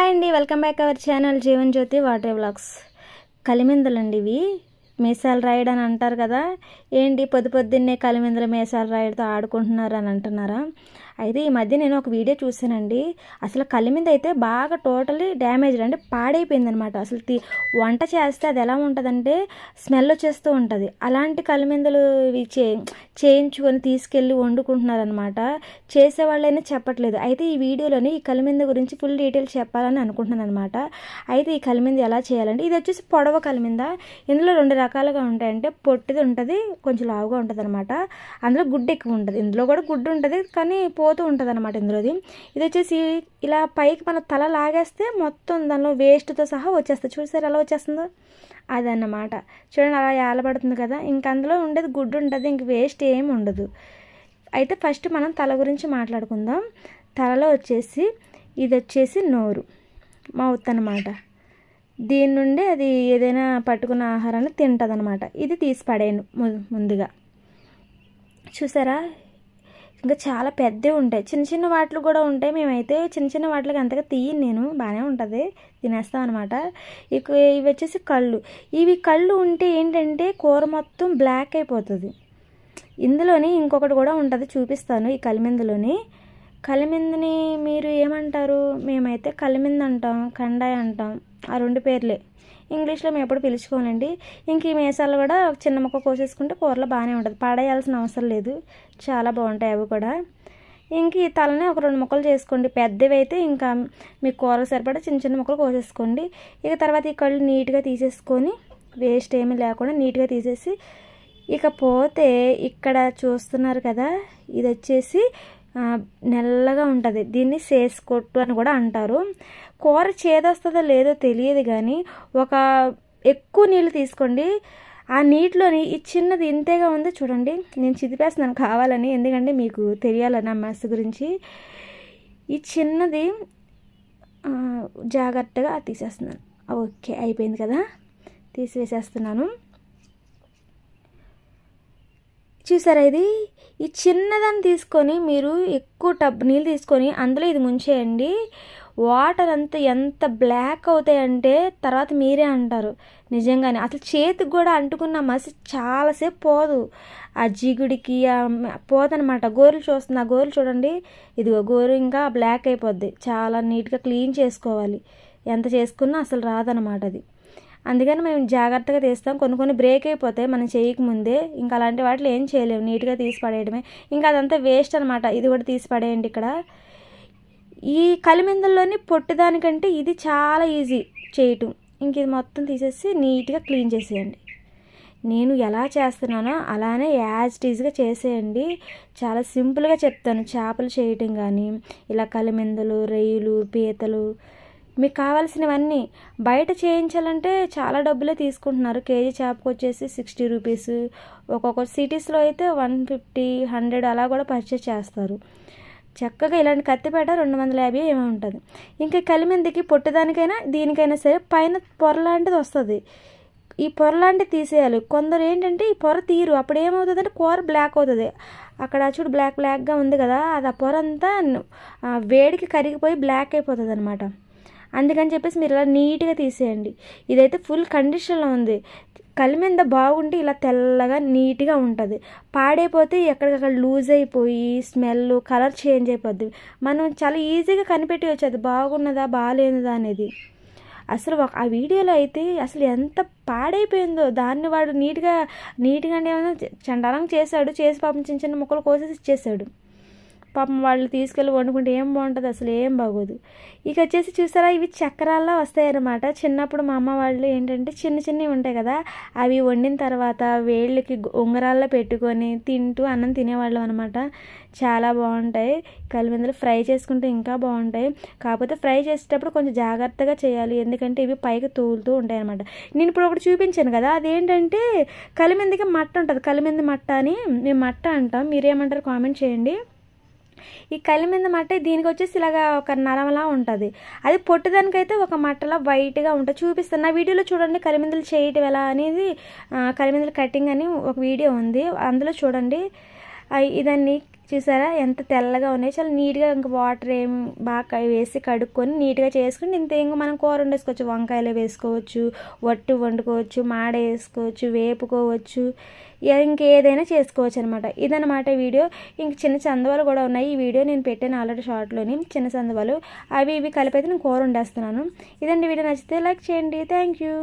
Hi అండి, welcome back our channel Jeevan Jyothi water vlogs. కలిమిందలండి ఇవి. మీసాలు రాయడం అని అంటారు కదా, ఏంటి పొద్దున్నే కలిమిందల మీసాలు రాయడంతో ఆడుకుంటున్నారు అని అంటున్నారా? అయితే ఈ మధ్య నేను ఒక వీడియో చూసానండి. అసలు కలిమింద అయితే బాగా టోటలీ డ్యామేజ్డ్, అంటే పాడైపోయింది అనమాట. అసలు వంట చేస్తే అది ఎలా ఉంటుందంటే స్మెల్ వచ్చేస్తూ ఉంటుంది. అలాంటి కలిమిందలు ఇవి చేయించుకొని తీసుకెళ్ళి వండుకుంటున్నారనమాట. చేసేవాళ్ళైనా చెప్పట్లేదు. అయితే ఈ వీడియోలోని ఈ కలిమింద గురించి ఫుల్ డీటెయిల్స్ చెప్పాలని అనుకుంటున్నాను అనమాట. అయితే ఈ కలిమింద ఎలా చేయాలంటే, ఇది వచ్చేసి పొడవ కలిమింద. ఇందులో రెండు రకాలుగా ఉంటాయి. అంటే పొట్టిది ఉంటుంది, కొంచెం లావుగా ఉంటుంది అనమాట. అందులో గుడ్డు ఎక్కువ ఉంటుంది. ఇందులో కూడా గుడ్డు ఉంటుంది, కానీ పోతూ ఉంటుంది అనమాట ఇందులోది. ఇది వచ్చేసి ఇలా పైకి మన తల లాగేస్తే మొత్తం దానిలో వేస్ట్తో సహా వచ్చేస్తుంది. చూసారు ఎలా వచ్చేస్తుందో? అదన్నమాట. చూడండి అలా ఏలబడుతుంది కదా. ఇంక అందులో ఉండేది గుడ్డు ఉంటుంది, ఇంక వేస్ట్ ఏమి ఉండదు. అయితే ఫస్ట్ మనం తల గురించి మాట్లాడుకుందాం. తలలో వచ్చేసి ఇది వచ్చేసి నోరు, మౌత్ అన్నమాట. దీని నుండి అది ఏదైనా పట్టుకున్న ఆహారాన్ని తింటుంది అనమాట. ఇది తీసి పడేయను ముందుగా. చూసారా, ఇంకా చాలా పెద్దవి ఉంటాయి, చిన్న చిన్న వాటిలు కూడా ఉంటాయి. మేమైతే చిన్న చిన్న వాటికి అంతగా తీయను నేను, బాగానే ఉంటుంది, తినేస్తాం అనమాట. ఇవి వచ్చేసి కళ్ళు. ఇవి కళ్ళు ఉంటే ఏంటంటే కూర మొత్తం బ్లాక్ అయిపోతుంది. ఇందులోని ఇంకొకటి కూడా ఉంటుంది, చూపిస్తాను. ఈ కలిమిందలోని, కలిమిందని మీరు ఏమంటారు? మేమైతే కలిమింద అంటాం, కండాయ అంటాం. ఆ రెండు పేర్లే. ఇంగ్లీష్లో మేము ఎప్పుడు పిలుచుకోనండి. ఇంక ఈ మీసాలు కూడా చిన్న ముక్క కోసేసుకుంటే కూరలో బాగానే ఉంటుంది, పాడేయాల్సిన అవసరం లేదు, చాలా బాగుంటాయి అవి కూడా. ఇంక ఈ తలని ఒక 2 ముక్కలు చేసుకోండి. పెద్దవి అయితే ఇంకా మీ కూరలు సరిపడా చిన్న చిన్న ముక్కలు కోసేసుకోండి. ఇక తర్వాత ఈ కళ్ళు నీట్గా తీసేసుకొని, వేస్ట్ ఏమీ లేకుండా నీట్గా తీసేసి, ఇకపోతే ఇక్కడ చూస్తున్నారు కదా, ఇది వచ్చేసి నల్లగా ఉంటుంది. దీన్ని సేసుకొట్టు అని కూడా అంటారు. కూర చేదొస్తుందో లేదో తెలియదు, కానీ ఒక ఎక్కువ నీళ్ళు తీసుకోండి. ఆ నీటిలోని ఈ చిన్నది ఇంతేగా ఉంది చూడండి. నేను చిదిపేస్తున్నాను కావాలని, ఎందుకంటే మీకు తెలియాలని ఆ మెస్ గురించి. ఈ చిన్నది జాగ్రత్తగా తీసేస్తున్నాను. ఓకే, అయిపోయింది కదా, తీసివేసేస్తున్నాను. చూసారా, ఇది ఈ చిన్నదాన్ని తీసుకొని మీరు ఎక్కువ టబ్ నీళ్ళు తీసుకొని అందులో ఇది ముంచేయండి. వాటర్ అంతా ఎంత బ్లాక్ అవుతాయంటే తర్వాత మీరే అంటారు నిజంగానే. అసలు చేతికి కూడా అంటుకున్న మసి చాలాసేపు పోదు, ఆ జిగుడికి పోదనమాట. గోరులు చూస్తుంది, ఆ గోరులు చూడండి, ఇదిగో గోరు ఇంకా బ్లాక్ అయిపోద్ది. చాలా నీట్గా క్లీన్ చేసుకోవాలి, ఎంత చేసుకున్నా అసలు రాదనమాట అది. అందుకని మేము జాగ్రత్తగా తీస్తాం. కొన్ని బ్రేక్ అయిపోతాయి మనం చేయకముందే. ఇంకా అలాంటి వాటిలో ఏం చేయలేము, నీట్గా తీసి పడేయడమే. ఇంకా అదంతా వేస్ట్ అనమాట. ఇది కూడా తీసి పడేయండి. ఇక్కడ ఈ కలిమిందల్లోని పొట్టిదానికంటే ఇది చాలా ఈజీ చేయటం. ఇంక ఇది మొత్తం తీసేసి నీట్గా క్లీన్ చేసేయండి. నేను ఎలా చేస్తున్నానో అలానే యాజ్ ఇట్ ఈజ్గా చేసేయండి. చాలా సింపుల్గా చెప్తాను. చేపలు చేయటం కానీ, ఇలా కలిమిందలు, రొయ్యలు, పీతలు, మీకు కావాల్సినవన్నీ. బయట చేయించాలంటే చాలా డబ్బులే తీసుకుంటున్నారు. కేజీ చేపకు వచ్చేసి 60 రూపీస్. ఒక్కొక్క సిటీస్లో అయితే 150, 100 అలా కూడా పర్చేస్ చేస్తారు. చక్కగా ఇలాంటి కత్తిపేట 250 ఏమో ఉంటుంది. ఇంకా కలిమిందికి పొట్టుదానికైనా దీనికైనా సరే పైన పొర లాంటిది వస్తుంది. ఈ పొర లాంటిది తీసేయాలి. కొందరు ఏంటంటే ఈ పొర తీరు, అప్పుడు ఏమవుతుందంటే కూర బ్లాక్ అవుతుంది. అక్కడ చూడు బ్లాక్గా ఉంది కదా, అది ఆ పొర అంతా వేడికి కరిగిపోయి బ్లాక్ అయిపోతుంది అనమాట. అందుకని చెప్పేసి మీరు ఇలా నీట్గా తీసేయండి. ఇదైతే ఫుల్ కండిషన్లో ఉంది. కలిమింద బాగుంటే ఇలా తెల్లగా నీట్గా ఉంటుంది. పాడైపోతే ఎక్కడికక్కడ లూజ్ అయిపోయి స్మెల్, కలర్ చేంజ్ అయిపోద్ది. మనం చాలా ఈజీగా కనిపెట్టవచ్చు అది బాగున్నదా బాగాలేనిదా అనేది. అసలు ఆ వీడియోలో అయితే అసలు ఎంత పాడైపోయిందో. దాన్ని వాడు నీట్గా అంటే ఏమైనా చండాలంగా చేశాడు. చేసి పాపం చిన్న చిన్న ముక్కలు కోసేసి ఇచ్చేసాడు. పాపం వాళ్ళు తీసుకెళ్ళి వండుకుంటే ఏం బాగుంటుంది, అసలు ఏం బాగోదు. ఇక వచ్చేసి చూసారా, ఇవి చక్రాల్లో వస్తాయన్నమాట. చిన్నప్పుడు మా అమ్మ వాళ్ళు ఏంటంటే చిన్నవి ఉంటాయి కదా, అవి వండిన తర్వాత వేళ్ళకి ఉంగరాల్లో పెట్టుకొని తింటూ అన్నం తినేవాళ్ళం అనమాట. చాలా బాగుంటాయి. కలిమిందలు ఫ్రై చేసుకుంటే ఇంకా బాగుంటాయి. కాకపోతే ఫ్రై చేసేటప్పుడు కొంచెం జాగ్రత్తగా చేయాలి, ఎందుకంటే ఇవి పైకి తూలుతూ ఉంటాయి అనమాట. నేను ఇప్పుడు ఒకటి చూపించాను కదా, అదేంటంటే కలిమిందికి మట్ట ఉంటుంది. కలిమింది మట్ట అని మేము మట్ట అంటాం, మీరేమంటారు కామెంట్ చేయండి. ఈ కలిమింద మట్ట దీనికి వచ్చేసి ఇలాగా ఒక నరమలా ఉంటుంది. అది పొట్టుదానికైతే ఒక మట్టలా వైట్గా ఉంటుంది. చూపిస్తాను, నా వీడియోలో చూడండి కలిమిందలు చేయటం ఎలా అనేది. కలిమిందలు కటింగ్ అని ఒక వీడియో ఉంది, అందులో చూడండి. ఇదన్నీ చూసారా ఎంత తెల్లగా ఉన్నాయి, చాలా నీట్గా. ఇంకా వాటర్ ఏం బాగా వేసి కడుక్కొని నీట్గా చేసుకుని ఇంత ఇంకా మనం కూర వండేసుకోవచ్చు. వంకాయలు వేసుకోవచ్చు, వట్టు వండుకోవచ్చు, మాడ వేసుకోవచ్చు, వేపుకోవచ్చు, ఇంకేదైనా చేసుకోవచ్చు అనమాట. ఇదనమాట వీడియో. ఇంక చిన్న చందవాలు కూడా ఉన్నాయి. ఈ వీడియో నేను పెట్టాను ఆల్రెడీ షార్ట్లోని, చిన్న చందవాలు అవి ఇవి కలిపి అయితే నేను కూర వండేస్తున్నాను. ఇదండి వీడియో. నచ్చితే లైక్ చేయండి. Thank you.